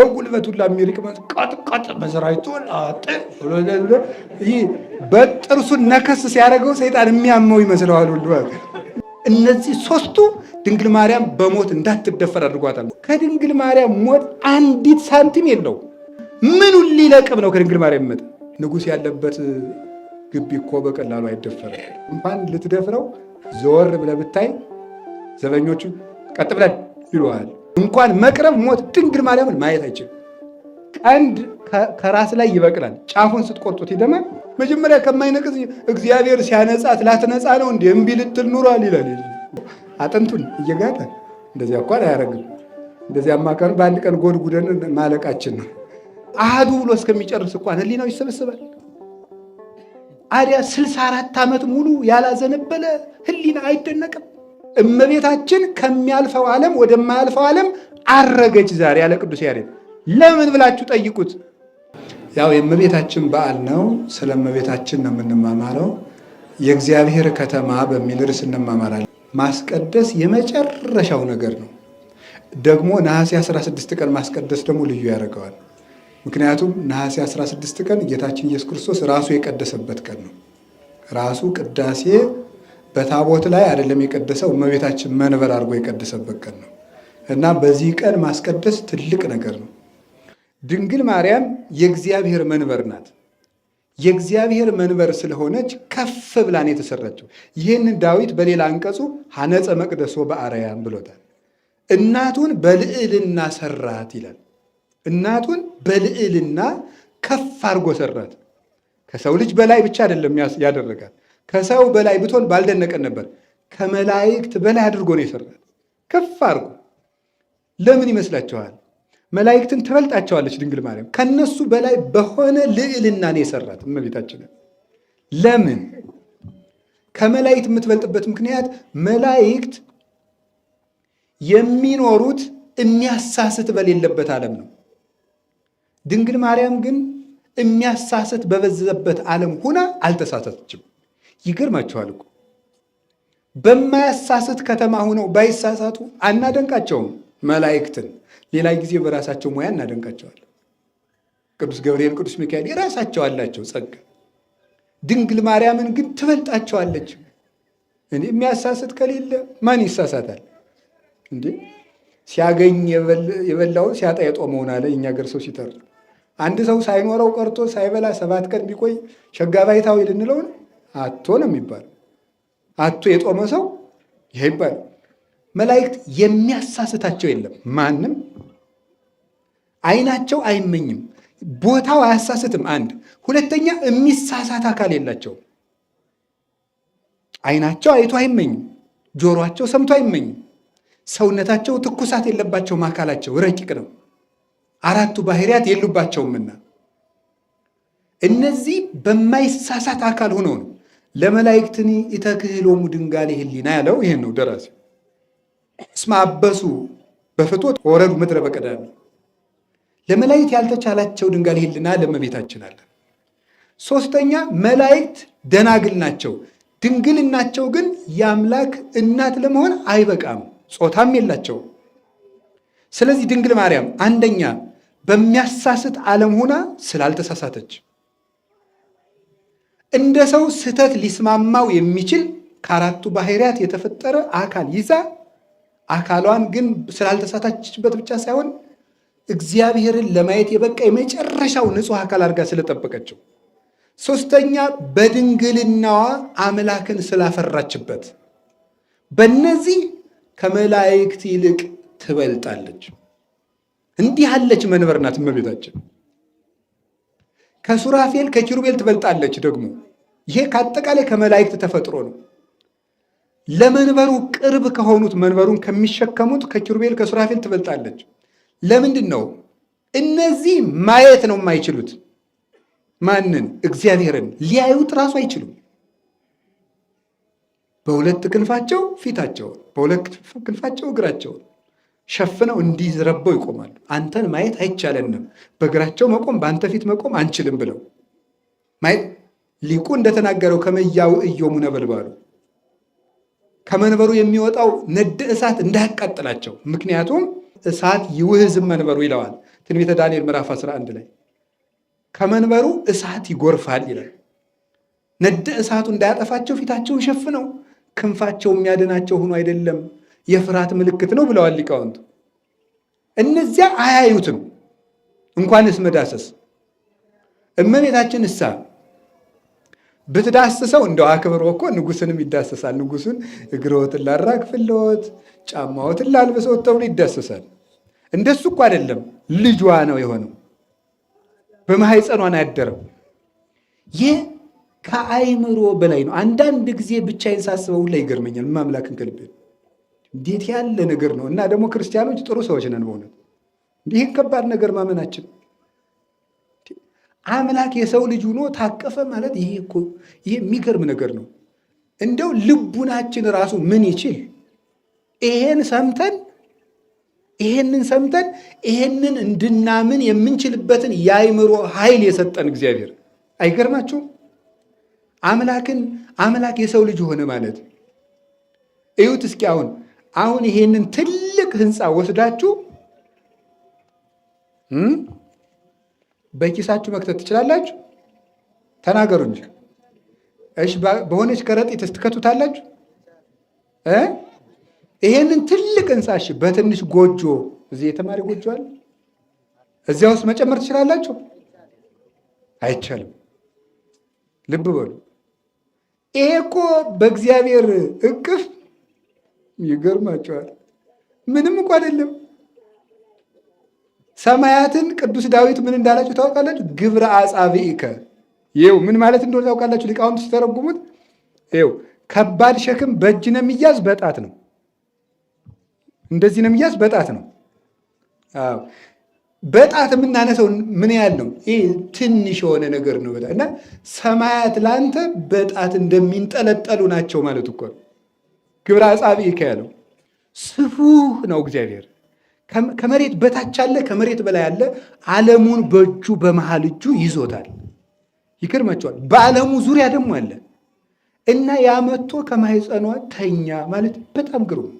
በጉልበቱ ለሚርቅመት ቀጥቀጥ በሰራይቶ አጥ ይህ በጥርሱን ነከስ ሲያደርገው ሰይጣን የሚያመው ይመስለዋል ሁሉ። እነዚህ ሶስቱ ድንግል ማርያም በሞት እንዳትደፈር አድርጓታል። ከድንግል ማርያም ሞት አንዲት ሳንቲም የለው። ምኑን ሊለቅም ነው ከድንግል ማርያም መጣ? ንጉሥ ያለበት ግቢ እኮ በቀላሉ አይደፈርም። እንኳን ልትደፍረው ዘወር ብለህ ብታይ ዘበኞቹ ቀጥ ብለን ይሉሃል። እንኳን መቅረብ ሞት ድንግል ማርያምን ማየት አይችልም። ቀንድ ከራስ ላይ ይበቅላል። ጫፉን ስትቆርጡት ይደማል። መጀመሪያ ከማይነቅዝ እግዚአብሔር ሲያነጻት ላትነጻ ነው እንዴ እምቢ ልትል ኑሯል ይላል። አጥንቱን እየጋጠ እንደዚያ እንኳን አያረግም። እንደዚያማ ቀን በአንድ ቀን ጎድጉደን ማለቃችን ነው። አሃዱ ብሎ እስከሚጨርስ እንኳን ህሊናው ይሰበስባል። አዲያ 64 ዓመት ሙሉ ያላዘነበለ ህሊና አይደነቅም? እመቤታችን ከሚያልፈው ዓለም ወደማያልፈው ዓለም አረገች ዛሬ ያለ ቅዱስ ያሬድ። ለምን ብላችሁ ጠይቁት። ያው የእመቤታችን በዓል ነው። ስለ እመቤታችን ነው የምንማማረው። የእግዚአብሔር ከተማ በሚል ርዕስ እንማማራለን። ማስቀደስ የመጨረሻው ነገር ነው። ደግሞ ነሐሴ 16 ቀን ማስቀደስ ደግሞ ልዩ ያደርገዋል። ምክንያቱም ነሐሴ 16 ቀን ጌታችን ኢየሱስ ክርስቶስ ራሱ የቀደሰበት ቀን ነው። ራሱ ቅዳሴ በታቦት ላይ አይደለም የቀደሰው፣ እመቤታችን መንበር አድርጎ የቀደሰበት ቀን ነው እና በዚህ ቀን ማስቀደስ ትልቅ ነገር ነው። ድንግል ማርያም የእግዚአብሔር መንበር ናት። የእግዚአብሔር መንበር ስለሆነች ከፍ ብላን የተሰራችው። ይህንን ዳዊት በሌላ አንቀጹ ሐነጸ መቅደሶ በአርያም ብሎታል። እናቱን በልዕልና ሰራት ይላል። እናቱን በልዕልና ከፍ አድርጎ ሰራት። ከሰው ልጅ በላይ ብቻ አይደለም ያደረጋት። ከሰው በላይ ብትሆን ባልደነቀን ነበር። ከመላእክት በላይ አድርጎ ነው የሰራት፣ ከፍ አድርጎ። ለምን ይመስላችኋል? መላእክትን ትበልጣቸዋለች ድንግል ማርያም። ከነሱ በላይ በሆነ ልዕልና ነው የሰራት እመቤታችንን። ለምን? ከመላእክት የምትበልጥበት ምክንያት መላእክት የሚኖሩት የሚያሳስት በሌለበት ዓለም ነው። ድንግል ማርያም ግን የሚያሳስት በበዛበት ዓለም ሁና አልተሳሳተችም። ይገርማችኋል እኮ በማያሳስት ከተማ ሁነው ባይሳሳቱ አናደንቃቸውም መላእክትን። ሌላ ጊዜ በራሳቸው ሙያ እናደንቃቸዋለን። ቅዱስ ገብርኤል፣ ቅዱስ ሚካኤል የራሳቸው አላቸው ጸጋ። ድንግል ማርያምን ግን ትበልጣቸዋለች። እኔ የሚያሳስት ከሌለ ማን ይሳሳታል እንዴ? ሲያገኝ የበላውን ሲያጣ የጦመውን አለ የእኛ ገር ሰው ሲተር። አንድ ሰው ሳይኖረው ቀርቶ ሳይበላ 7 ቀን ቢቆይ ሸጋ ባይታዊ ልንለው ነው? አቶ ነው የሚባለው። አቶ የጦመ ሰው ይሄ ይባላል። መላእክት የሚያሳስታቸው የለም ማንም። አይናቸው አይመኝም፣ ቦታው አያሳስትም። አንድ ሁለተኛ የሚሳሳት አካል የላቸውም። አይናቸው አይቶ አይመኝም፣ ጆሮአቸው ሰምቶ አይመኝም፣ ሰውነታቸው ትኩሳት የለባቸውም። አካላቸው ረቂቅ ነው፣ 4ቱ ባህሪያት የሉባቸውምና እነዚህ በማይሳሳት አካል ሆነው ነው ለመላእክትኒ ኢተክህሎሙ ድንጋሌ ህሊና ያለው ይሄን ነው ደራሲ። እስመ አበሱ በፍትወት ወረዱ ምድረ በቀዳሚ። ለመላእክት ያልተቻላቸው ድንጋሌ ህሊና ለእመቤታችን አለ። ሶስተኛ መላእክት ደናግል ናቸው። ድንግልናቸው ግን የአምላክ እናት ለመሆን አይበቃም፣ ጾታም የላቸውም። ስለዚህ ድንግል ማርያም አንደኛ በሚያሳስት ዓለም ሆና ስላልተሳሳተች፣ እንደ ሰው ስህተት ሊስማማው የሚችል ከ4ቱ ባህሪያት የተፈጠረ አካል ይዛ አካሏን ግን ስላልተሳሳተችበት ብቻ ሳይሆን እግዚአብሔርን ለማየት የበቃ የመጨረሻው ንጹሕ አካል አድርጋ ስለጠበቀችው፣ ሶስተኛ በድንግልናዋ አምላክን ስላፈራችበት፣ በእነዚህ ከመላእክት ይልቅ ትበልጣለች። እንዲህ ያለች መንበር ናት እመቤታችን። ከሱራፌል ከኪሩቤል ትበልጣለች። ደግሞ ይሄ ከአጠቃላይ ከመላእክት ተፈጥሮ ነው። ለመንበሩ ቅርብ ከሆኑት መንበሩን ከሚሸከሙት ከኪሩቤል ከሱራፌል ትበልጣለች። ለምንድን ነው? እነዚህ ማየት ነው የማይችሉት። ማንን? እግዚአብሔርን ሊያዩት ራሱ አይችሉም። በሁለት ክንፋቸው ፊታቸውን፣ በሁለት ክንፋቸው እግራቸውን ሸፍነው እንዲዝረበው ይቆማሉ። አንተን ማየት አይቻለንም፣ በእግራቸው መቆም በአንተ ፊት መቆም አንችልም ብለው ማየት። ሊቁ እንደተናገረው ከመያው እዮሙ ነበልባሉ፣ ከመንበሩ የሚወጣው ነድ እሳት እንዳያቃጥላቸው። ምክንያቱም እሳት ይውህዝም መንበሩ ይለዋል። ትንቢተ ዳንኤል ምዕራፍ 11 ላይ ከመንበሩ እሳት ይጎርፋል ይላል። ነደ እሳቱ እንዳያጠፋቸው ፊታቸውን ሸፍነው ክንፋቸው የሚያድናቸው ሆኖ አይደለም፣ የፍርሃት ምልክት ነው ብለዋል ሊቃውንቱ። እነዚያ አያዩትም እንኳንስ መዳሰስ። እመቤታችን እሳ ብትዳስሰው እንደው አክብሮ እኮ ንጉሥንም ይዳሰሳል። ንጉሥን እግሮትን ላራግፍልዎት፣ ጫማዎትን ላልብሰዎት ተብሎ ይዳሰሳል። እንደሱ እኮ አይደለም፣ ልጇ ነው የሆነው፣ በማኅፀኗን ያደረው። ይህ ከአይምሮ በላይ ነው። አንዳንድ ጊዜ ብቻዬን ሳስበው ላይ ይገርመኛል። ማምላክን ከልቤ እንዴት ያለ ነገር ነው! እና ደግሞ ክርስቲያኖች ጥሩ ሰዎች ነን በእውነት። ይህን ከባድ ነገር ማመናችን አምላክ የሰው ልጅ ሆኖ ታቀፈ ማለት ይሄ የሚገርም ነገር ነው። እንደው ልቡናችን ራሱ ምን ይችል ይሄንን ሰምተን ይሄንን እንድናምን የምንችልበትን የአይምሮ ኃይል የሰጠን እግዚአብሔር አይገርማችሁም? አምላክ የሰው ልጅ ሆነ ማለት እዩት እስኪ። አሁን ይሄንን ትልቅ ህንፃ ወስዳችሁ በኪሳችሁ መክተት ትችላላችሁ? ተናገሩ እንጂ። እሺ፣ በሆነች ከረጢት ትከቱታላችሁ? ይሄንን ትልቅ ህንፃ እሺ፣ በትንሽ ጎጆ፣ እዚህ የተማሪ ጎጆ አለ፣ እዚያ ውስጥ መጨመር ትችላላችሁ? አይቻልም። ልብ በሉ። ይሄ እኮ በእግዚአብሔር እቅፍ ይገርማቸዋል። ምንም እኮ አይደለም። ሰማያትን ቅዱስ ዳዊት ምን እንዳላችሁ ታውቃላችሁ? ግብረ አጻብዒከ። ይኸው ምን ማለት እንደሆነ ታውቃላችሁ? ሊቃውንት ሲተረጉሙት ይኸው ከባድ ሸክም በእጅ ነው የሚያዝ፣ በጣት ነው። እንደዚህ ነው የሚያዝ፣ በጣት ነው። አዎ በጣት የምናነሰው ምን ያህል ነው? ይህ ትንሽ የሆነ ነገር ነው በጣት። እና ሰማያት ላንተ በጣት እንደሚንጠለጠሉ ናቸው ማለት እኮ ግብረ አጻብዒከ ያለው። ስፉህ ነው እግዚአብሔር። ከመሬት በታች አለ፣ ከመሬት በላይ አለ። ዓለሙን በእጁ በመሃል እጁ ይዞታል። ይገርማቸዋል። በዓለሙ ዙሪያ ደግሞ አለ እና ያመቶ ከማኅፀኗ ተኛ ማለት በጣም ግሩም።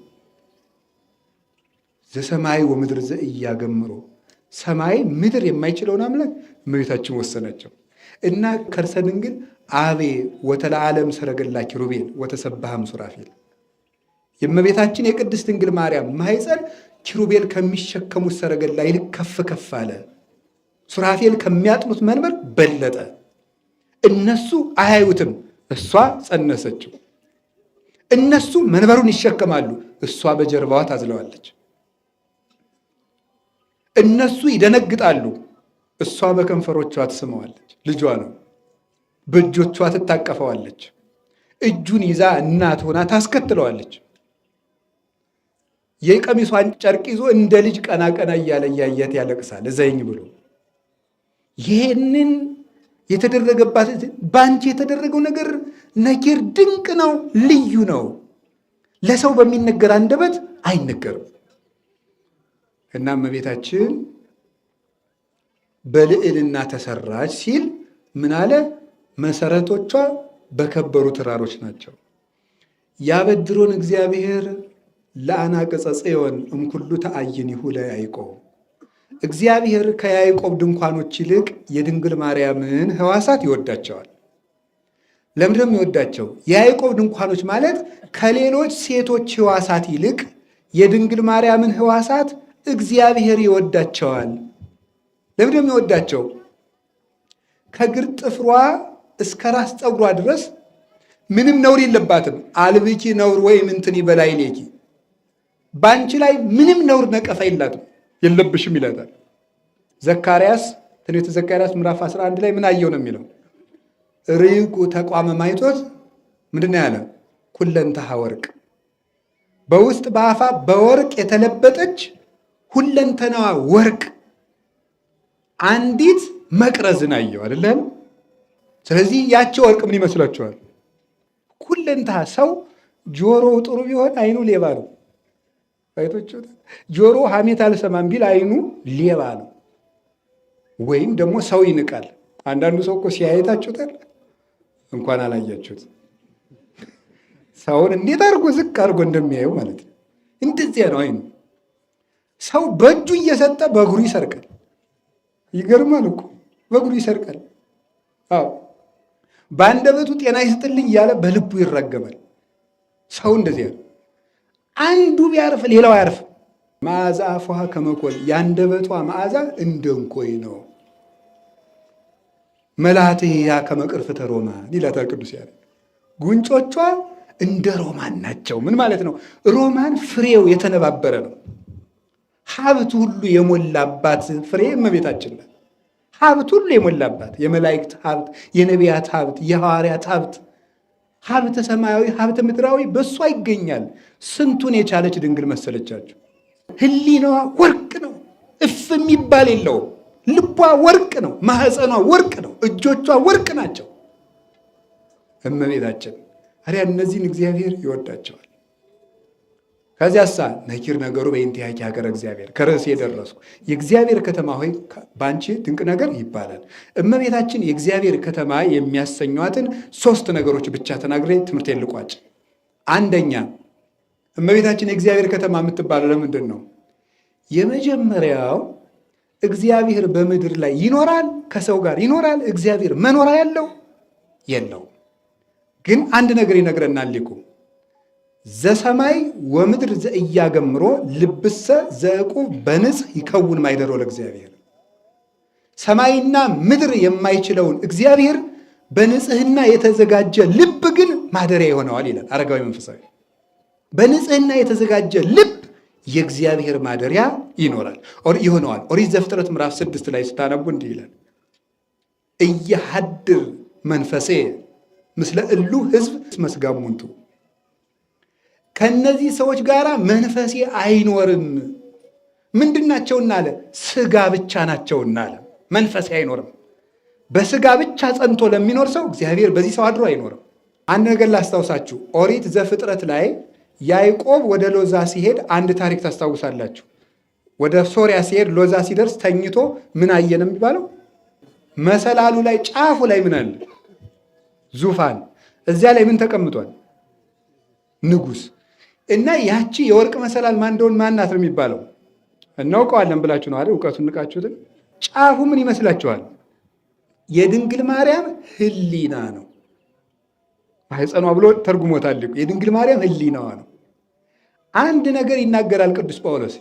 ዘሰማይ ወምድር ዘኢያገምሮ፣ ሰማይ ምድር የማይችለውን አምላክ እመቤታችን ወሰናቸው እና ከርሰ ድንግል አቤ ወተለዓለም ሰረገላ ኪሩቤል ወተሰብሐም ሱራፌል። የእመቤታችን የቅድስት ድንግል ማርያም ማኅፀን ኪሩቤል ከሚሸከሙት ሰረገላ ይልቅ ከፍ ከፍ አለ። ሱራፌል ከሚያጥኑት መንበር በለጠ። እነሱ አያዩትም፣ እሷ ጸነሰችው። እነሱ መንበሩን ይሸከማሉ፣ እሷ በጀርባዋ ታዝለዋለች። እነሱ ይደነግጣሉ፣ እሷ በከንፈሮቿ ትስመዋለች። ልጇ ነው፣ በእጆቿ ትታቀፈዋለች። እጁን ይዛ እናት ሆና ታስከትለዋለች። የቀሚሷን ጨርቅ ይዞ እንደ ልጅ ቀና ቀና እያለ እያያት ያለቅሳል እዘኝ ብሎ። ይህንን የተደረገባት በአንቺ የተደረገው ነገር ነኪር ድንቅ ነው፣ ልዩ ነው፣ ለሰው በሚነገር አንደበት አይነገርም። እና እመቤታችን በልዕልና ተሰራች ሲል ምን አለ? መሰረቶቿ በከበሩ ተራሮች ናቸው። ያበድሮን እግዚአብሔር ለአናቅጸ ጽዮን እምኩሉ ተአይኒሁ ለያዕቆብ። እግዚአብሔር ከያዕቆብ ድንኳኖች ይልቅ የድንግል ማርያምን ሕዋሳት ይወዳቸዋል። ለምንድነው የሚወዳቸው? የያዕቆብ ድንኳኖች ማለት ከሌሎች ሴቶች ሕዋሳት ይልቅ የድንግል ማርያምን ሕዋሳት እግዚአብሔር ይወዳቸዋል። ለምንድነው የሚወዳቸው? ከእግር ጥፍሯ እስከ ራስ ፀጉሯ ድረስ ምንም ነውር የለባትም። አልብኪ ነውር ወይም እንትን ይበላይ ሌኪ፣ በአንቺ ላይ ምንም ነውር ነቀፋ የለብሽም ይላታል። ዘካርያስ ትንቢተ ዘካርያስ ምዕራፍ 11 ላይ ምን አየው ነው የሚለው? ርቁ ተቋመ ማይቶት ምንድን ነው ያለ? ኩለንተሃ ወርቅ፣ በውስጥ በአፋ በወርቅ የተለበጠች ሁለንተናዋ ወርቅ አንዲት መቅረዝን አየው አይደለም? ስለዚህ ያቺ ወርቅ ምን ይመስላችኋል? ሁለንተሃ። ሰው ጆሮው ጥሩ ቢሆን አይኑ ሌባ ነው። ጆሮ ሐሜት አልሰማም ቢል አይኑ ሌባ ነው። ወይም ደግሞ ሰው ይንቃል። አንዳንዱ ሰው እኮ ሲያየታችሁታል፣ እንኳን አላያችሁት ሰውን እንዴት አድርጎ ዝቅ አድርጎ እንደሚያየው ማለት ነው። እንደዚያ ነው አይኑ። ሰው በእጁ እየሰጠ በእግሩ ይሰርቃል። ይገርማል እኮ በእግሩ ይሰርቃል። አዎ በአንደበቱ ጤና ይስጥልኝ እያለ በልቡ ይረገማል። ሰው እንደዚህ ያለ አንዱ ቢያርፍ ሌላው አያርፍ። መዓዛ አፏሃ ከመኮል የአንደበቷ መዓዛ እንደ እንኮይ ነው። መላትያ ከመቅርፍተ ሮማን ይላታል ቅዱስ ያሬድ። ጉንጮቿ እንደ ሮማን ናቸው። ምን ማለት ነው? ሮማን ፍሬው የተነባበረ ነው። ሀብት ሁሉ የሞላባት ፍሬ እመቤታችን ናት። ሀብት ሁሉ የሞላባት የመላእክት ሀብት፣ የነቢያት ሀብት፣ የሐዋርያት ሀብት፣ ሀብተ ሰማያዊ ሀብተ ምድራዊ በእሷ ይገኛል። ስንቱን የቻለች ድንግል መሰለቻቸው። ሕሊናዋ ወርቅ ነው፣ እፍ የሚባል የለውም። ልቧ ወርቅ ነው፣ ማህፀኗ ወርቅ ነው፣ እጆቿ ወርቅ ናቸው። እመቤታችን አሪያ እነዚህን እግዚአብሔር ይወዳቸዋል። ከዚያሳ ነኪር ነገሩ በእንቲአኪ ሀገረ እግዚአብሔር ከርዕስ የደረስኩ የእግዚአብሔር ከተማ ሆይ በአንቺ ድንቅ ነገር ይባላል። እመቤታችን የእግዚአብሔር ከተማ የሚያሰኟትን 3 ነገሮች ብቻ ተናግሬ ትምህርቴን ልቋጭ። አንደኛ እመቤታችን የእግዚአብሔር ከተማ የምትባለው ለምንድን ነው? የመጀመሪያው እግዚአብሔር በምድር ላይ ይኖራል፣ ከሰው ጋር ይኖራል። እግዚአብሔር መኖሪያ ያለው የለው። ግን አንድ ነገር ይነግረናል ሊቁ ዘሰማይ ወምድር ዘእያገምሮ ልብሰ ዘዕቁብ በንጽሕ ይከውን ማይደሮ ለእግዚአብሔር። ሰማይና ምድር የማይችለውን እግዚአብሔር በንጽህና የተዘጋጀ ልብ ግን ማደሪያ ይሆነዋል ይላል አረጋዊ መንፈሳዊ። በንጽህና የተዘጋጀ ልብ የእግዚአብሔር ማደሪያ ይሆነዋል። ኦሪት ዘፍጥረት ምዕራፍ 6 ላይ ስታነቡ እንዲህ ይላል እያሃድር መንፈሴ ምስለ እሉ ሕዝብ መስጋሙንቱ ከነዚህ ሰዎች ጋር መንፈሴ አይኖርም። ምንድናቸውና አለ? ስጋ ብቻ ናቸውና አለ። መንፈሴ አይኖርም። በስጋ ብቻ ጸንቶ ለሚኖር ሰው እግዚአብሔር በዚህ ሰው አድሮ አይኖርም። አንድ ነገር ላስታውሳችሁ። ኦሪት ዘፍጥረት ላይ ያዕቆብ ወደ ሎዛ ሲሄድ አንድ ታሪክ ታስታውሳላችሁ። ወደ ሶሪያ ሲሄድ ሎዛ ሲደርስ ተኝቶ ምን አየን የሚባለው? መሰላሉ ላይ ጫፉ ላይ ምን አለ? ዙፋን። እዚያ ላይ ምን ተቀምጧል? ንጉሥ። እና ያቺ የወርቅ መሰላል ማን እንደሆነ ማናት ነው የሚባለው? እናውቀዋለን ብላችሁ ነው አይደል? እውቀቱን ንቃችሁትን። ጫፉ ምን ይመስላችኋል? የድንግል ማርያም ሕሊና ነው። ማህፀኗ ብሎ ተርጉሞታል። የድንግል ማርያም ሕሊናዋ ነው። አንድ ነገር ይናገራል ቅዱስ ጳውሎስ፣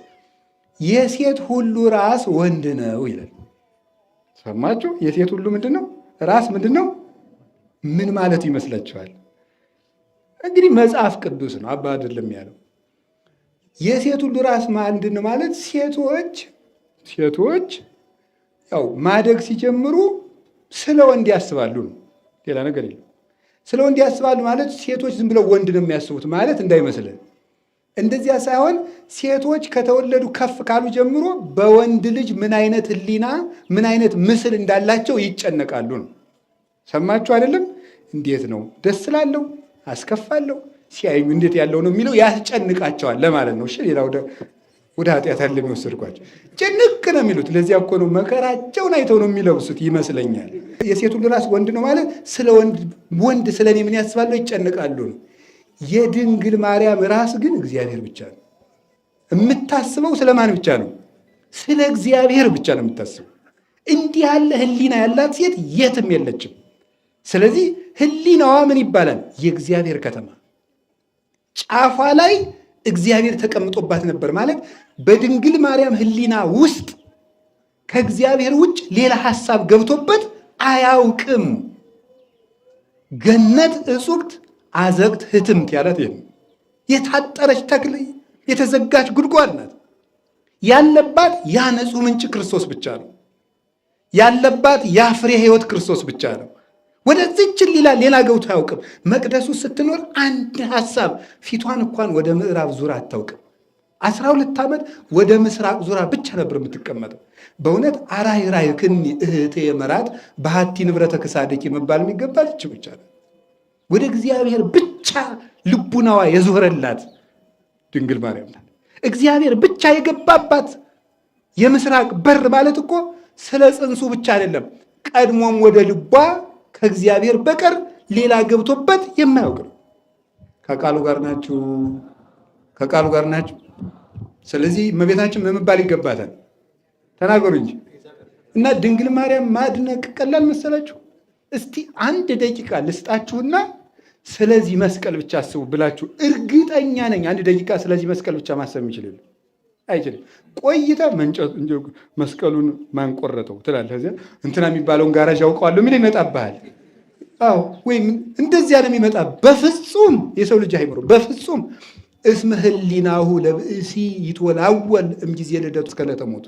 የሴት ሁሉ ራስ ወንድ ነው ይላል። ሰማችሁ? የሴት ሁሉ ምንድን ነው? ራስ ምንድን ነው? ምን ማለት ይመስላችኋል? እንግዲህ መጽሐፍ ቅዱስ ነው፣ አባ አይደለም ያለው። የሴት ሁሉ ራስ ምንድን ነው ማለት ሴቶች ያው ማደግ ሲጀምሩ ስለ ወንድ ያስባሉ ነው፣ ሌላ ነገር የለም። ስለ ወንድ ያስባሉ ማለት ሴቶች ዝም ብለው ወንድ ነው የሚያስቡት ማለት እንዳይመስልን። እንደዚያ ሳይሆን ሴቶች ከተወለዱ ከፍ ካሉ ጀምሮ በወንድ ልጅ ምን አይነት ሕሊና ምን አይነት ምስል እንዳላቸው ይጨነቃሉ ነው። ሰማችሁ አይደለም? እንዴት ነው ደስ ላለው አስከፋለሁ ሲያዩ እንዴት ያለው ነው የሚለው ያስጨንቃቸዋል ለማለት ነው። እሺ ሌላ ወደ ኃጢአት ያለ የሚወሰድኳቸው ጭንቅ ነው የሚሉት። ለዚያ እኮ ነው መከራቸውን አይተው ነው የሚለብሱት ይመስለኛል። የሴት ሁሉ ራስ ወንድ ነው ማለት ስለ ወንድ ስለ እኔ ምን ያስባሉ ይጨንቃሉ ነው። የድንግል ማርያም ራስ ግን እግዚአብሔር ብቻ ነው የምታስበው። ስለማን ብቻ ነው? ስለ እግዚአብሔር ብቻ ነው የምታስበው። እንዲህ ያለ ሕሊና ያላት ሴት የትም የለችም። ስለዚህ ሕሊናዋ ምን ይባላል? የእግዚአብሔር ከተማ። ጫፏ ላይ እግዚአብሔር ተቀምጦባት ነበር ማለት በድንግል ማርያም ሕሊና ውስጥ ከእግዚአብሔር ውጭ ሌላ ሐሳብ ገብቶበት አያውቅም። ገነት እጹቅት አዘቅት ህትምት ያላት ይሄ የታጠረች ተክል የተዘጋች ጉድጓድ ናት። ያለባት ያ ንጹሕ ምንጭ ክርስቶስ ብቻ ነው። ያለባት ያ ፍሬ ሕይወት ክርስቶስ ብቻ ነው። ወደዚች ሌላ ገብቶ አያውቅም። መቅደሱ ስትኖር አንድ ሐሳብ ፊቷን እንኳን ወደ ምዕራብ ዙራ አታውቅም። 12 ዓመት ወደ ምስራቅ ዙራ ብቻ ነበር የምትቀመጠው። በእውነት አራይ ክኒ እህቴ የመራት በሀቲ ንብረተ ክሳድኪ መባል የሚገባል እች ብቻ ነው። ወደ እግዚአብሔር ብቻ ልቡናዋ የዞረላት ድንግል ማርያም ናት። እግዚአብሔር ብቻ የገባባት የምስራቅ በር ማለት እኮ ስለ ጽንሱ ብቻ አይደለም። ቀድሞም ወደ ልቧ ከእግዚአብሔር በቀር ሌላ ገብቶበት የማያውቅ ነው። ከቃሉ ጋር ናችሁ? ከቃሉ ጋር ናችሁ? ስለዚህ እመቤታችን ምን መባል ይገባታል? ተናገሩ እንጂ እና ድንግል ማርያም ማድነቅ ቀላል መሰላችሁ? እስቲ 1 ደቂቃ ልስጣችሁና ስለዚህ መስቀል ብቻ አስቡ ብላችሁ እርግጠኛ ነኝ 1 ደቂቃ ስለዚህ መስቀል ብቻ ማሰብ ይችላል አይችልም? ቆይታ መንጨት እንጂ መስቀሉን ማን ቆረጠው ትላለህ። እዚያ እንትና የሚባለውን ጋራዥ ያውቀዋለሁ ምን ይመጣብሃል? አዎ ወይም እንደዚህ ያለ የሚመጣ በፍጹም የሰው ልጅ አይምሮ በፍጹም እስመ ህሊናሁ ለብእሲ ይትወላወል እምጊዜ ልደቱ እስከ ዕለተ ሞቱ።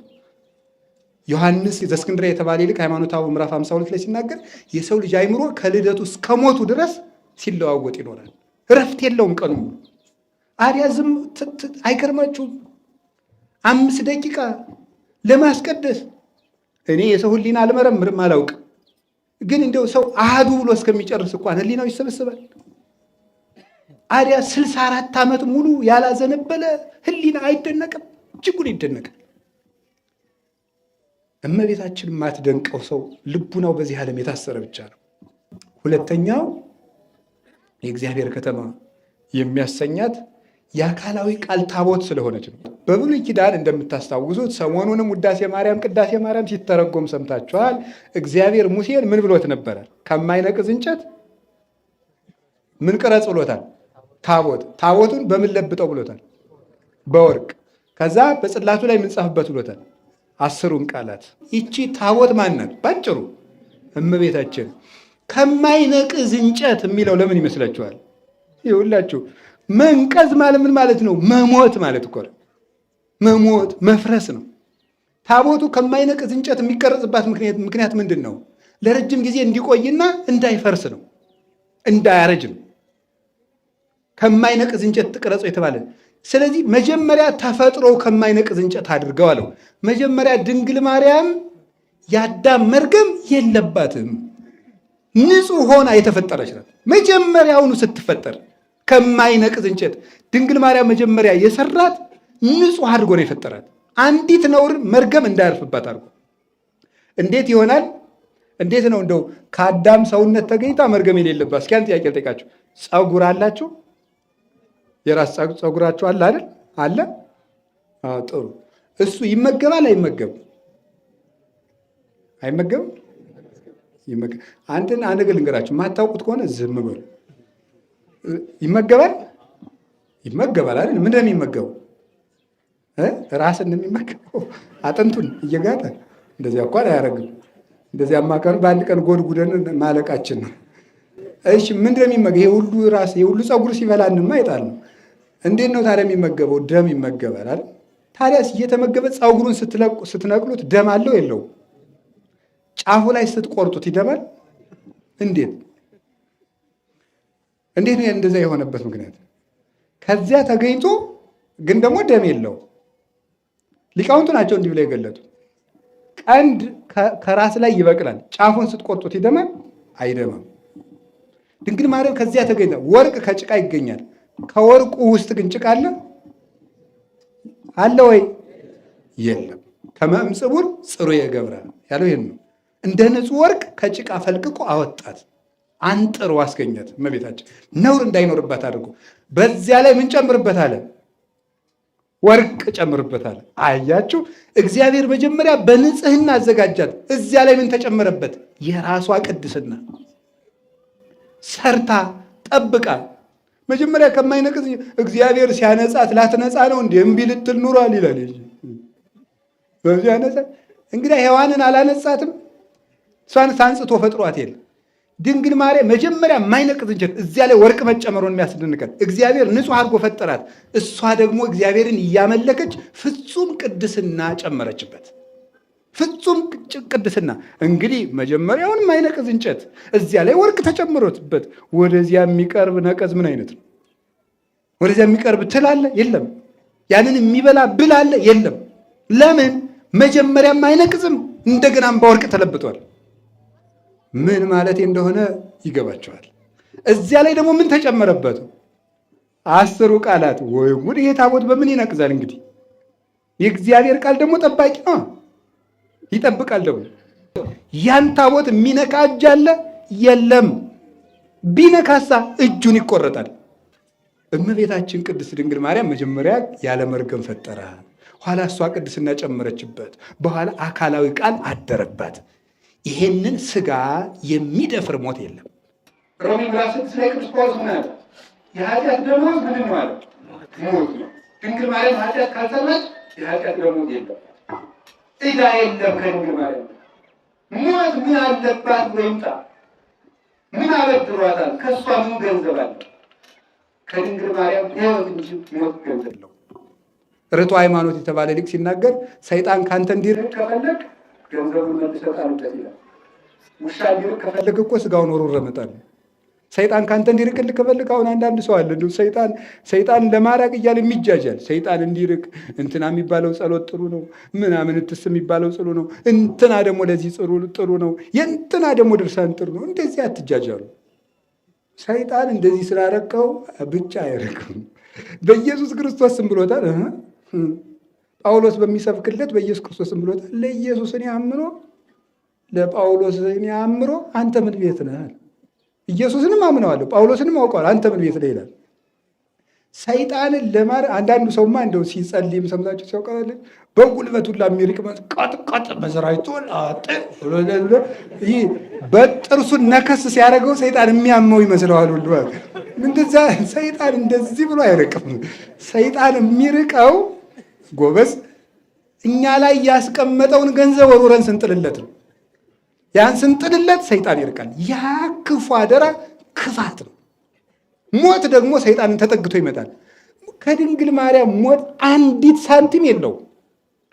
ዮሐንስ ዘእስክንድርያ የተባለ ሊቅ ሃይማኖተ አበው ምዕራፍ 52 ላይ ሲናገር የሰው ልጅ አይምሮ ከልደቱ እስከ ሞቱ ድረስ ሲለዋወጥ ይኖራል። እረፍት የለውም ቀኑ ሙሉ። አዲያ ዝም አይገርማችሁም? 5 ደቂቃ ለማስቀደስ እኔ የሰው ህሊና አልመረምርም አላውቅም፣ ግን እንደው ሰው አሃዱ ብሎ እስከሚጨርስ እንኳን ህሊናው ይሰበስባል። አዲያ 64 ዓመት ሙሉ ያላዘነበለ ህሊና አይደነቅም? እጅጉን ይደነቃል። እመቤታችን የማትደንቀው ሰው ልቡናው በዚህ ዓለም የታሰረ ብቻ ነው። ሁለተኛው የእግዚአብሔር ከተማ የሚያሰኛት የአካላዊ ቃል ታቦት ስለሆነች ነው። በብሉይ ኪዳን እንደምታስታውሱት ሰሞኑንም ውዳሴ ማርያም ቅዳሴ ማርያም ሲተረጎም ሰምታችኋል። እግዚአብሔር ሙሴን ምን ብሎት ነበረ? ከማይነቅዝ እንጨት ምን ቅረጽ ብሎታል? ታቦት። ታቦቱን በምን ለብጠው ብሎታል? በወርቅ። ከዛ በጽላቱ ላይ ምን ጻፍበት ብሎታል? 10ሩን ቃላት። ይቺ ታቦት ማናት? ባጭሩ እመቤታችን። ከማይነቅዝ እንጨት የሚለው ለምን ይመስላችኋል? ይኸውላችሁ መንቀዝ ማለት ምን ማለት ነው? መሞት ማለት እኮ ነው። መሞት መፍረስ ነው። ታቦቱ ከማይነቅዝ እንጨት የሚቀረጽባት ምክንያት ምንድን ነው? ለረጅም ጊዜ እንዲቆይና እንዳይፈርስ ነው፣ እንዳያረጅ ነው። ከማይነቅዝ እንጨት ትቅረጹ የተባለ። ስለዚህ መጀመሪያ ተፈጥሮ ከማይነቅዝ እንጨት አድርገው አለው። መጀመሪያ ድንግል ማርያም የአዳም መርገም የለባትም፣ ንጹሕ ሆና የተፈጠረች ናት። መጀመሪያውኑ ስትፈጠር ከማይነቅዝ እንጨት ድንግል ማርያም መጀመሪያ የሰራት ንጹሕ አድርጎ ነው የፈጠራት። አንዲት ነውር መርገም እንዳያርፍባት አድርጎ። እንዴት ይሆናል? እንዴት ነው እንደው ከአዳም ሰውነት ተገኝታ መርገም የሌለባት? እስኪ አንድ ጥያቄ ልጠይቃችሁ። ፀጉር አላችሁ? የራስ ፀጉራችሁ አለ አይደል? አለ። አዎ ጥሩ። እሱ ይመገባል አይመገብም? አይመገብም? ይመገብ። አንድ ነገር ልንገራችሁ፣ የማታውቁት ከሆነ ዝም በሉ። ይመገባል? ይመገባል አይደል? ምንድን ነው የሚመገበው? ራስን ነው የሚመገበው፣ አጥንቱን እየጋጠ። እንደዚያ እንኳን አያደርግም። እንደዚያ አማካሪ በአንድ ቀን ጎድጉደን ማለቃችን ነው። እሺ ምንድን ነው የሚመገበው? ይሄ ሁሉ ራስ ይሄ ሁሉ ፀጉር ሲበላንማ ይጣል ነው። እንዴት ነው ታዲያ የሚመገበው? ደም ይመገባል አይደል? ታዲያስ እየተመገበ ፀጉሩን ስትነቅሉት ደም አለው የለውም? ጫፉ ላይ ስትቆርጡት ይደማል? እንዴት ነው እንደዛ የሆነበት ምክንያት? ከዚያ ተገኝቶ ግን ደግሞ ደም የለው። ሊቃውንቱ ናቸው እንዲህ ብለው የገለጡ። ቀንድ ከራስ ላይ ይበቅላል፣ ጫፉን ስትቆርጡት ይደማል? አይደማም። ድንግል ማርያም ከዚያ ተገኝታ። ወርቅ ከጭቃ ይገኛል። ከወርቁ ውስጥ ግን ጭቃ አለ ወይ? የለም። ከመእምጽቡር ጽሩየ ገብራ ያለው ይሄን ነው። እንደ ንጹሕ ወርቅ ከጭቃ ፈልቅቆ አወጣት፣ አንጥሮ አስገኘት። እመቤታችን ነውር እንዳይኖርባት አድርጎ። በዚያ ላይ ምን ጨምርበት አለ? ወርቅ ጨምርበት አለ። አያችሁ፣ እግዚአብሔር መጀመሪያ በንጽህና አዘጋጃት። እዚያ ላይ ምን ተጨመረበት? የራሷ ቅድስና ሰርታ ጠብቃ። መጀመሪያ ከማይነቅዝ እግዚአብሔር ሲያነጻት ላትነጻ ነው እንዴ? እምቢ ልትል ኑሯል ይላል። በዚያ ነጻ። እንግዲህ ሔዋንን አላነጻትም? እሷን አንጽቶ ፈጥሯት የለ። ድንግል ማርያም መጀመሪያ የማይነቅዝ እንጨት፣ እዚያ ላይ ወርቅ መጨመሩን የሚያስደንቀን እግዚአብሔር ንጹሕ አድርጎ ፈጠራት። እሷ ደግሞ እግዚአብሔርን እያመለከች ፍጹም ቅድስና ጨመረችበት። ፍጹም ቅድስና። እንግዲህ መጀመሪያውን የማይነቅዝ እንጨት፣ እዚያ ላይ ወርቅ ተጨምሮበት፣ ወደዚያ የሚቀርብ ነቀዝ ምን አይነት ነው? ወደዚያ የሚቀርብ ትል አለ? የለም። ያንን የሚበላ ብል አለ? የለም። ለምን? መጀመሪያም አይነቅዝም፣ እንደገናም በወርቅ ተለብጧል። ምን ማለት እንደሆነ ይገባቸዋል። እዚያ ላይ ደግሞ ምን ተጨመረበት? 10ሩ ቃላት። ወይ ጉድ! ይሄ ታቦት በምን ይነቅዛል? እንግዲህ የእግዚአብሔር ቃል ደግሞ ጠባቂ ነው፣ ይጠብቃል። ደግሞ ያን ታቦት የሚነካ እጅ አለ? የለም። ቢነካሳ እጁን ይቆረጣል። እመቤታችን ቅድስት ድንግል ማርያም መጀመሪያ ያለ መርገም ፈጠራት። ኋላ እሷ ቅድስና ጨመረችበት። በኋላ አካላዊ ቃል አደረባት። ይሄንን ስጋ የሚደፍር ሞት የለም። ሮሜ ምዕራፍ 6 ላይ ቅዱስ ጳውሎስ ምን አለ? የኃጢአት ደመወዝ ምንድን ነው አለ? ሞት ነው። ድንግል ማርያም ኃጢአት ካልሰራች የኃጢአት ደመወዝ የለም፣ ዕዳ የለም ከድንግል ማርያም። ሞት ምን አለባት? ወይምጣ ምን አበድሯታል? ከእሷ ምን ገንዘብ አለ? ከድንግል ማርያም ሕይወት እንጂ ሞት ገንዘብ ነው። ርቱ ሃይማኖት የተባለ ሊቅ ሲናገር ሰይጣን ካንተ እንዲርቅ ከፈለግ ገንዘቡን መልሰህ ጣልበት ይላል። ውሻ እንዲርቅ ከፈለግ እኮ ስጋውን ወርውረህ መጣል ነው። ሰይጣን ካንተ እንዲርቅልህ ከፈለግ አሁን አንዳንድ ሰው አለ እንደው ሰይጣን ለማራቅ እያለ የሚጃጃል። ሰይጣን እንዲርቅ እንትና የሚባለው ጸሎት ጥሩ ነው፣ ምናምን እትስ የሚባለው ጥሩ ነው፣ እንትና ደግሞ ለዚህ ጥሩ ነው፣ የእንትና ደግሞ ድርሳን ጥሩ ነው። እንደዚህ አትጃጃሉ። ሰይጣን እንደዚህ ስላረቀው ብቻ አይረቅም። በኢየሱስ ክርስቶስ ስም ብሎታል። ጳውሎስ በሚሰብክለት በኢየሱስ ክርስቶስ ስም ብሎታል። ለኢየሱስ እኔ አምኖ ለጳውሎስ እኔ አምሮ አንተ ምን ቤት ነህ? ኢየሱስንም አምነዋለሁ ጳውሎስንም አውቀዋለሁ አንተ ምን ቤት ነህ ይላል። ሰይጣንን አንዳንዱ ሰውማ እንደው ሲጸልይም ሰምታችሁ ሲያውቃል በጉልበቱ የሚርቅ ቀጥቀጥ መሰራይቶን ይህ በጥርሱን ነከስ ሲያደርገው ሰይጣን የሚያመው ይመስለዋል ሁሉ። እንደዛ ሰይጣን እንደዚህ ብሎ አይርቅም። ሰይጣን የሚርቀው ጎበዝ እኛ ላይ ያስቀመጠውን ገንዘብ ወርውረን ስንጥልለት ነው። ያን ስንጥልለት ሰይጣን ይርቃል። ያ ክፉ አደራ ክፋት ነው። ሞት ደግሞ ሰይጣንን ተጠግቶ ይመጣል። ከድንግል ማርያም ሞት አንዲት ሳንቲም የለውም።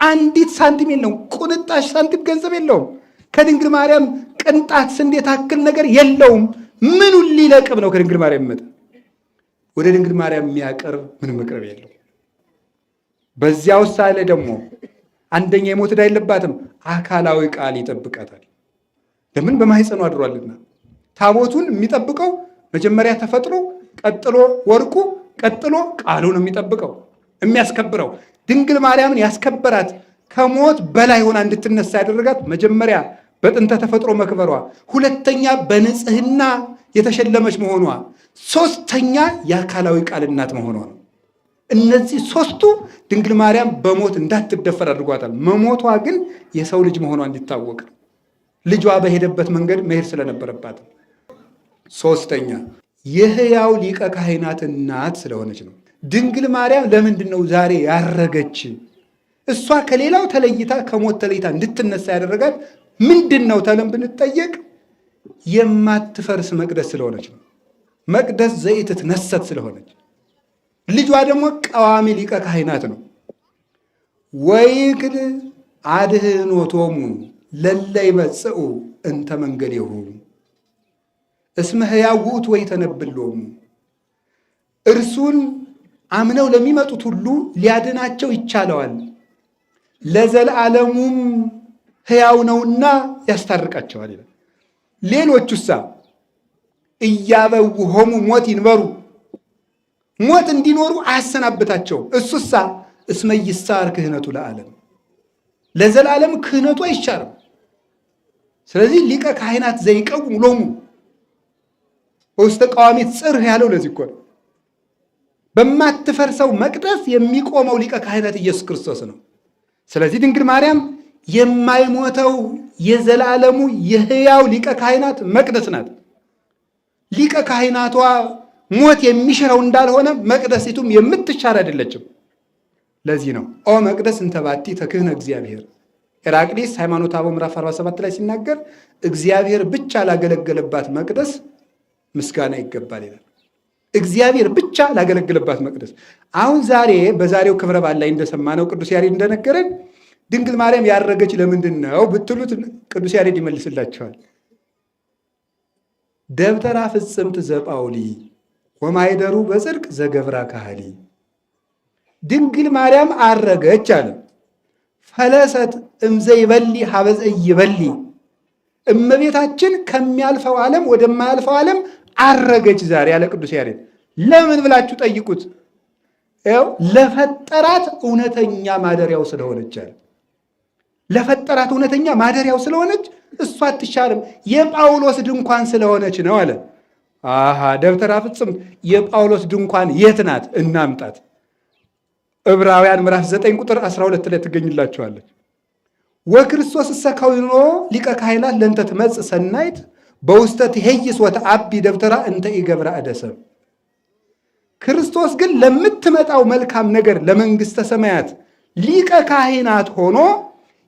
አንዲት ሳንቲም የለውም። ቁንጣሽ ሳንቲም ገንዘብ የለውም። ከድንግል ማርያም ቅንጣት ስንዴ ታክል ነገር የለውም። ምኑን ሊለቅም ነው? ከድንግል ማርያም ይመጣ ወደ ድንግል ማርያም የሚያቀርብ ምን መቅረብ የለው። በዚያ ውስጥ ሳለ ደግሞ አንደኛ የሞት ዕዳ የለባትም። አካላዊ ቃል ይጠብቃታል። ለምን? በማህፀኑ አድሯልና። ታቦቱን የሚጠብቀው መጀመሪያ ተፈጥሮ፣ ቀጥሎ ወርቁ፣ ቀጥሎ ቃሉ ነው የሚጠብቀው የሚያስከብረው። ድንግል ማርያምን ያስከበራት ከሞት በላይ ሆና እንድትነሳ ያደረጋት መጀመሪያ በጥንተ ተፈጥሮ መክበሯ፣ ሁለተኛ በንጽህና የተሸለመች መሆኗ፣ ሶስተኛ የአካላዊ ቃል እናት መሆኗ ነው። እነዚህ ሶስቱ ድንግል ማርያም በሞት እንዳትደፈር አድርጓታል። መሞቷ ግን የሰው ልጅ መሆኗ እንዲታወቅ ልጇ በሄደበት መንገድ መሄድ ስለነበረባት። ሶስተኛ የሕያው ሊቀ ካህናት እናት ስለሆነች ነው። ድንግል ማርያም ለምንድን ነው ዛሬ ያረገች? እሷ ከሌላው ተለይታ ከሞት ተለይታ እንድትነሳ ያደረጋት ምንድን ነው ተብለን ብንጠየቅ የማትፈርስ መቅደስ ስለሆነች ነው። መቅደስ ዘኢትትነሰት ስለሆነች። ልጇ ደግሞ ቀዋሚ ሊቀ ካህናት ነው። ወይክል አድኅኖቶሙ ለለ ይመጽኡ እንተ መንገሌሁ እስመ ሕያው ውእቱ ወይተነብሎሙ። እርሱን አምነው ለሚመጡት ሁሉ ሊያድናቸው ይቻለዋል፣ ለዘላለሙም ሕያው ነውና ያስታርቃቸዋል ይላል። ሌሎቹሳ እያበውሆሙ ሞት ይንበሩ፣ ሞት እንዲኖሩ አያሰናብታቸውም። እሱሳ እስመ ይሳር ክህነቱ ለዓለም፣ ለዘላለም ክህነቱ አይሻርም። ስለዚህ ሊቀ ካህናት ዘይቀውም ሎሙ ውስተ ቀዋሚት ጽርህ ያለው ለዚህ እኮ ነው። በማትፈርሰው መቅደስ የሚቆመው ሊቀ ካህናት ኢየሱስ ክርስቶስ ነው። ስለዚህ ድንግል ማርያም የማይሞተው የዘላለሙ የሕያው ሊቀ ካህናት መቅደስ ናት። ሊቀ ካህናቷ ሞት የሚሽረው እንዳልሆነ መቅደሲቱም የምትሻር አይደለችም። ለዚህ ነው ኦ መቅደስ እንተባቲ ተክህነ እግዚአብሔር። ኤራቅሊስ ሃይማኖተ አበው ምዕራፍ 47 ላይ ሲናገር እግዚአብሔር ብቻ ላገለገለባት መቅደስ ምስጋና ይገባል ይላል። እግዚአብሔር ብቻ ላገለገለባት መቅደስ። አሁን ዛሬ በዛሬው ክብረ በዓል ላይ እንደሰማነው ቅዱስ ያሬድ እንደነገረን ድንግል ማርያም ያረገች ለምንድን ነው ብትሉት ቅዱስ ያሬድ ይመልስላቸዋል። ደብተራ ፍጽምት ዘጳውሊ ወማይደሩ በጽድቅ ዘገብራ ካህሊ። ድንግል ማርያም አረገች አለ። ፈለሰት እምዘይበሊ ሀበዘ ይበሊ። እመቤታችን ከሚያልፈው ዓለም ወደማያልፈው ዓለም አረገች ዛሬ ያለ ቅዱስ ያሬድ። ለምን ብላችሁ ጠይቁት። ያው ለፈጠራት እውነተኛ ማደሪያው ስለሆነች አለ። ለፈጠራት እውነተኛ ማደሪያው ስለሆነች እሷ አትሻርም። የጳውሎስ ድንኳን ስለሆነች ነው አለ። አሃ ደብተራ ፍጽምት የጳውሎስ ድንኳን የት ናት? እናምጣት። ዕብራውያን ምዕራፍ 9 ቁጥር 12 ላይ ትገኝላችኋለች። ወክርስቶስ እሰካዊኖ ሊቀ ካህናት ለእንተ ትመጽእ ሰናይት በውስተ ትሄይስ ወተአቢ ደብተራ እንተ ኢገብራ እደሰብ። ክርስቶስ ግን ለምትመጣው መልካም ነገር ለመንግሥተ ሰማያት ሊቀ ካህናት ሆኖ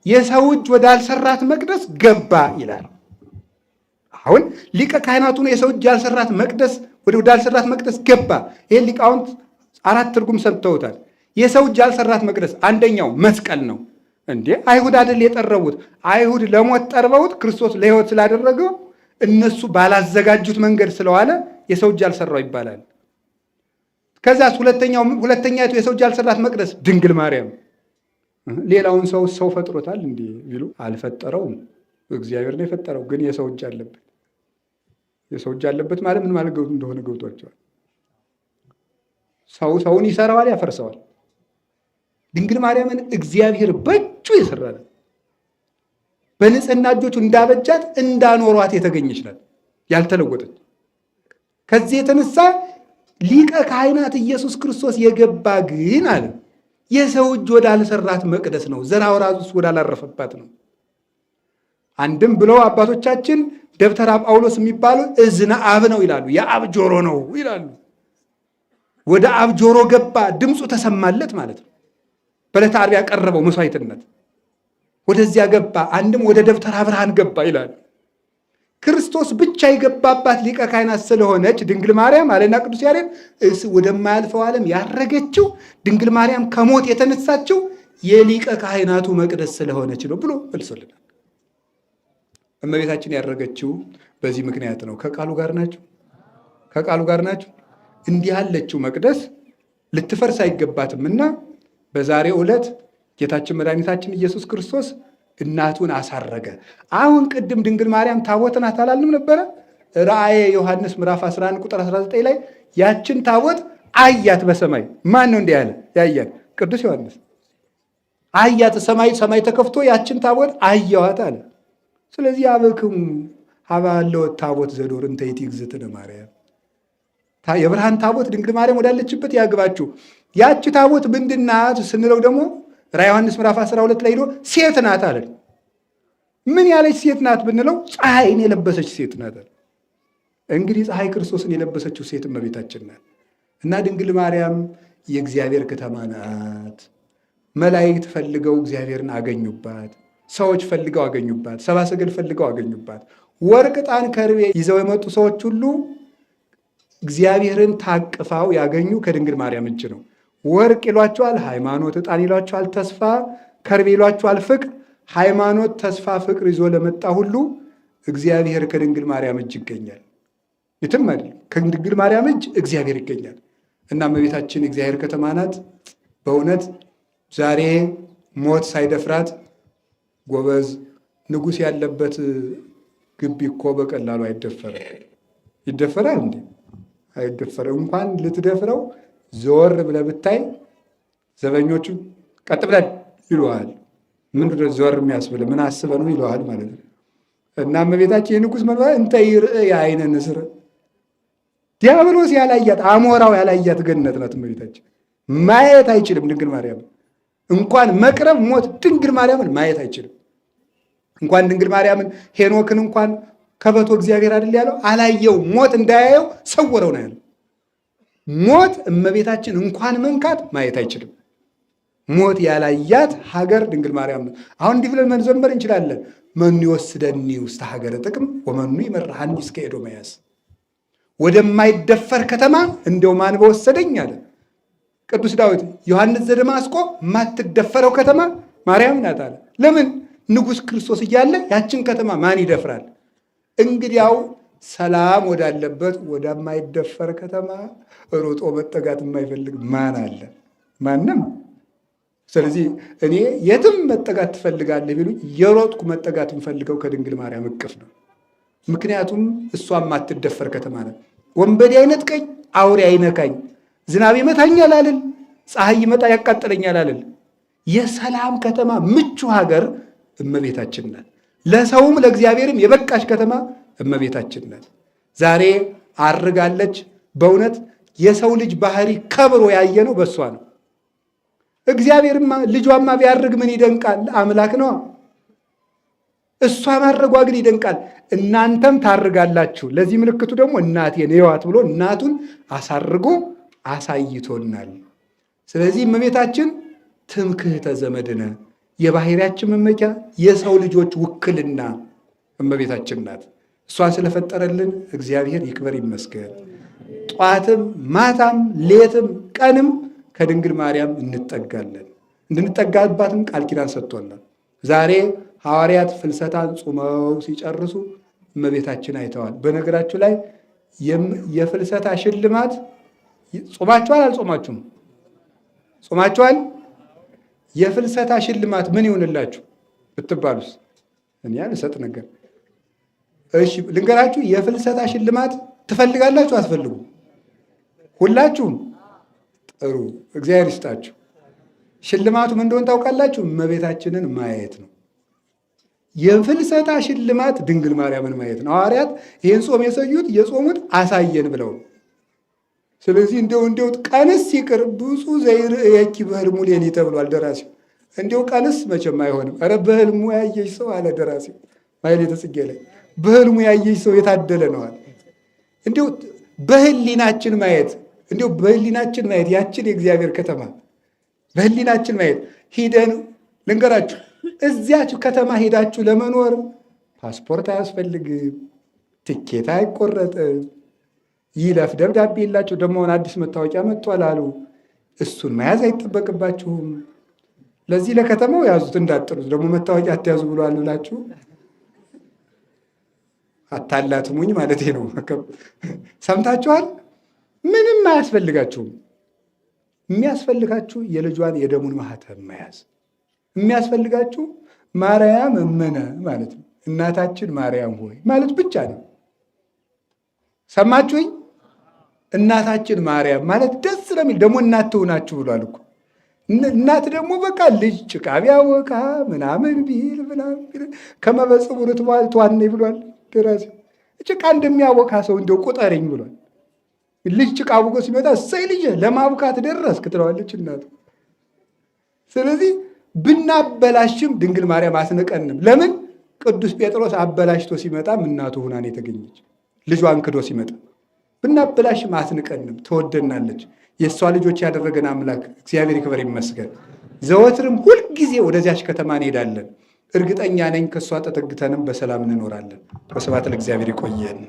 የሰው እጅ ወዳልሰራት መቅደስ ገባ ይላል። አሁን ሊቀ ካህናቱ ነው የሰው እጅ ያልሰራት መቅደስ ወዳልሰራት መቅደስ ገባ። ይሄን ሊቃውንት 4 ትርጉም ሰጥተውታል። የሰው እጅ ያልሰራት መቅደስ አንደኛው መስቀል ነው። እንዴ አይሁድ አይደል የጠረቡት? አይሁድ ለሞት ጠርበውት ክርስቶስ ለሕይወት ስላደረገው እነሱ ባላዘጋጁት መንገድ ስለዋለ የሰው እጅ ያልሰራው ይባላል። ከዛስ ሁለተኛይቱ የሰው እጅ ያልሰራት መቅደስ ድንግል ማርያም። ሌላውን ሰው ፈጥሮታል እንዴ ቢሉ አልፈጠረውም፣ እግዚአብሔር ነው የፈጠረው። ግን የሰው እጅ አለበት። የሰው እጅ አለበት ማለት ምን ማለት እንደሆነ ገብቷቸዋል። ሰውን ይሰራዋል፣ ያፈርሰዋል። ድንግል ማርያምን እግዚአብሔር በእጁ የሰራል። በንጽህና እጆቹ እንዳበጃት እንዳኖሯት የተገኘች ናት፣ ያልተለወጠች። ከዚህ የተነሳ ሊቀ ካህናት ኢየሱስ ክርስቶስ የገባ ግን አለ የሰው እጅ ወዳልሰራት መቅደስ ነው፣ ዘር አውራዙስ ወዳላረፈባት ነው። አንድም ብለው አባቶቻችን ደብተራ ጳውሎስ የሚባለው እዝነ አብ ነው ይላሉ፣ የአብ ጆሮ ነው ይላሉ። ወደ አብ ጆሮ ገባ፣ ድምፁ ተሰማለት ማለት ነው። በዕለተ ዓርብ ያቀረበው መስዋዕትነት ወደዚያ ገባ። አንድም ወደ ደብተራ ብርሃን ገባ ይላሉ። ክርስቶስ ብቻ የገባባት ሊቀ ካህናት ስለሆነች ድንግል ማርያም አለና ቅዱስ ያሬድ ወደማያልፈው ዓለም ያረገችው ድንግል ማርያም ከሞት የተነሳችው የሊቀ ካህናቱ መቅደስ ስለሆነች ነው ብሎ መልሶልናል። እመቤታችን ያረገችው በዚህ ምክንያት ነው። ከቃሉ ጋር ናቸው፣ ከቃሉ ጋር ናቸው። እንዲህ ያለችው መቅደስ ልትፈርስ አይገባትምና በዛሬው ዕለት ጌታችን መድኃኒታችን ኢየሱስ ክርስቶስ እናቱን አሳረገ። አሁን ቅድም ድንግል ማርያም ታቦት ናት አላልንም ነበረ? ራእየ ዮሐንስ ምዕራፍ 11 ቁጥር 19 ላይ ያችን ታቦት አያት በሰማይ። ማን ነው እንዲህ ያለ ያያት? ቅዱስ ዮሐንስ አያት። ሰማይ ተከፍቶ ያችን ታቦት አየዋት አለ። ስለዚህ አበክሙ ሀባለወት ታቦት ዘዶር እንተ ይእቲ እግዝእትነ ማርያም፣ የብርሃን ታቦት ድንግል ማርያም ወዳለችበት ያግባችሁ። ያች ታቦት ምንድን ናት ስንለው ደግሞ ራዕየ ዮሐንስ ምዕራፍ 12 ላይ ሄዶ ሴት ናት አለ። ምን ያለች ሴት ናት ብንለው ፀሐይን የለበሰች ሴት ናት አለ። እንግዲህ ፀሐይ ክርስቶስን የለበሰችው ሴት እመቤታችን ናት። እና ድንግል ማርያም የእግዚአብሔር ከተማ ናት። መላእክት ፈልገው እግዚአብሔርን አገኙባት፣ ሰዎች ፈልገው አገኙባት፣ ሰብአ ሰገል ፈልገው አገኙባት። ወርቅ፣ ዕጣን፣ ከርቤ ይዘው የመጡ ሰዎች ሁሉ እግዚአብሔርን ታቅፋው ያገኙ ከድንግል ማርያም እጅ ነው። ወርቅ ይሏቸዋል ሃይማኖት፣ ዕጣን ይሏቸዋል ተስፋ፣ ከርቤ ይሏቸዋል ፍቅር። ሃይማኖት፣ ተስፋ፣ ፍቅር ይዞ ለመጣ ሁሉ እግዚአብሔር ከድንግል ማርያም እጅ ይገኛል። የትም አይደለም፣ ከድንግል ማርያም እጅ እግዚአብሔር ይገኛል። እና እመቤታችን እግዚአብሔር ከተማ ናት። በእውነት ዛሬ ሞት ሳይደፍራት ጎበዝ ንጉሥ ያለበት ግቢ እኮ በቀላሉ አይደፈርም። ይደፈራል እንዴ? አይደፈርም። እንኳን ልትደፍረው ዘወር ብለህ ብታይ ዘበኞቹ ቀጥ ብለን ይሉሃል። ምንድን ነው ዘወር የሚያስብልህ? ምን አስበህ ነው ይሉሃል ማለት ነው። እና እመቤታችን የንጉሥ መልባ እንተ ይርእ የዓይነ ንስር፣ ዲያብሎስ ያላያት አሞራው ያላያት ገነት ናት እመቤታችን። ማየት አይችልም ድንግል ማርያም። እንኳን መቅረብ ሞት ድንግል ማርያምን ማየት አይችልም። እንኳን ድንግል ማርያምን ሄኖክን እንኳን ከበቶ እግዚአብሔር አይደል ያለው? አላየው፣ ሞት እንዳያየው ሰወረው ነው ያለው። ሞት እመቤታችን እንኳን መንካት ማየት አይችልም። ሞት ያላያት ሀገር ድንግል ማርያም ነው። አሁን እንዲህ ብለን መዘመር እንችላለን። መኑ ይወስደኒ ውስተ ሀገረ ጥቅም ወመኑ ይመርሐኒ እስከ ኤዶምያስ። ወደማይደፈር ከተማ እንደው ማን በወሰደኝ አለ ቅዱስ ዳዊት። ዮሐንስ ዘደማስቆ የማትደፈረው ከተማ ማርያም ናት አለ። ለምን? ንጉሥ ክርስቶስ እያለ ያችን ከተማ ማን ይደፍራል? እንግዲያው ሰላም ወዳለበት ወደማይደፈር ከተማ ሮጦ መጠጋት የማይፈልግ ማን አለ? ማንም። ስለዚህ እኔ የትም መጠጋት ትፈልጋለህ ቢሉኝ የሮጥኩ መጠጋት የምፈልገው ከድንግል ማርያም እቅፍ ነው። ምክንያቱም እሷ የማትደፈር ከተማ ናት። ወንበዴ አይነጥቀኝ፣ አውሬ አይነካኝ፣ ዝናብ ይመታኛል አልል፣ ፀሐይ ይመጣ ያቃጥለኛል አልል። የሰላም ከተማ ምቹ ሀገር እመቤታችን ናት። ለሰውም ለእግዚአብሔርም የበቃች ከተማ እመቤታችን ናት። ዛሬ አርጋለች። በእውነት የሰው ልጅ ባህሪ ከብሮ ያየ ነው በእሷ ነው። እግዚአብሔርማ ልጇማ ቢያርግ ምን ይደንቃል? አምላክ ነዋ። እሷ ማድረጓ ግን ይደንቃል። እናንተም ታርጋላችሁ። ለዚህ ምልክቱ ደግሞ እናቴን እዩዋት ብሎ እናቱን አሳርጎ አሳይቶናል። ስለዚህ እመቤታችን ትምክህተ ዘመድነ የባህሪያችን መመኪያ የሰው ልጆች ውክልና እመቤታችን ናት። እሷን ስለፈጠረልን እግዚአብሔር ይክበር ይመስገን። ጧትም ማታም ሌትም ቀንም ከድንግል ማርያም እንጠጋለን። እንድንጠጋባትም ቃል ኪዳን ሰጥቶናል። ዛሬ ሐዋርያት ፍልሰታን ጾመው ሲጨርሱ እመቤታችን አይተዋል። በነገራችሁ ላይ የፍልሰታ ሽልማት ጾማችኋል? አልጾማችሁም? ጾማችኋል? የፍልሰታ ሽልማት ምን ይሆንላችሁ ብትባሉስ? እኔ ያልሰጥ ነገር። እሺ ልንገራችሁ። የፍልሰታ ሽልማት ትፈልጋላችሁ? አትፈልጉ? ሁላችሁም ጥሩ፣ እግዚአብሔር ይስጣችሁ። ሽልማቱ ምን እንደሆነ ታውቃላችሁ? እመቤታችንን ማየት ነው። የፍልሰታ ሽልማት ድንግል ማርያምን ማየት ነው። ሐዋርያት ይህን ጾም የጾሙት አሳየን ብለው። ስለዚህ እንደው ቀንስ ይቅር ብፁዕ ዘይርእየኪ በሕልሙ ሌሊ ተብሏል ደራሲው። እንደው ቀንስ መቼም አይሆንም። ኧረ በሕልሙ ያየሽ ሰው አለ ደራሲው ማኅሌተ ጽጌ ላይ፣ በሕልሙ ያየሽ ሰው የታደለ ነው አለ። እንደው በህሊናችን ማየት ያችን የእግዚአብሔር ከተማ በህሊናችን ማየት ሂደን ልንገራችሁ፣ እዚያችሁ ከተማ ሄዳችሁ ለመኖር ፓስፖርት አያስፈልግም፣ ትኬት አይቆረጥም፣ ይለፍ ደብዳቤ የላችሁ። ደግሞ አዲስ መታወቂያ መጥቷል አሉ፣ እሱን መያዝ አይጠበቅባችሁም። ለዚህ ለከተማው ያዙት እንዳጥሩት፣ ደግሞ መታወቂያ አትያዙ ብሏል ብላችሁ አታላትሙኝ ማለት ነው። ሰምታችኋል? ምንም አያስፈልጋችሁም። የሚያስፈልጋችሁ የልጇን የደሙን ማህተም መያዝ፣ የሚያስፈልጋችሁ ማርያም እመነ ማለት ነው። እናታችን ማርያም ሆይ ማለት ብቻ ነው። ሰማችሁኝ? እናታችን ማርያም ማለት ደስ ስለሚል ደግሞ እናት ትሆናችሁ ብሏል እኮ። እናት ደግሞ በቃ ልጅ ጭቃ ቢያወቃ ምናምን ቢል ከመበጽቡ ርትዋኔ ብሏል ደራሲ። ጭቃ እንደሚያወቃ ሰው እንደው ቁጠረኝ ብሏል። ልጅ ጭቃ አቡቆ ሲመጣ እሰይ ልጅ ለማቡካት ደረስክ ትለዋለች እናቱ። ስለዚህ ብናበላሽም ድንግል ማርያም አስነቀንም። ለምን? ቅዱስ ጴጥሮስ አበላሽቶ ሲመጣም እናቱ ሁናን የተገኘች ልጇን ክዶ ሲመጣ ብናበላሽም አስንቀንም፣ ትወደናለች። የእሷ ልጆች ያደረገን አምላክ እግዚአብሔር ይክበር ይመስገን። ዘወትርም ሁልጊዜ ወደዚያች ከተማ እንሄዳለን። እርግጠኛ ነኝ ከእሷ ተጠግተንም በሰላም እንኖራለን። ወስብሐት ለእግዚአብሔር። ይቆየን።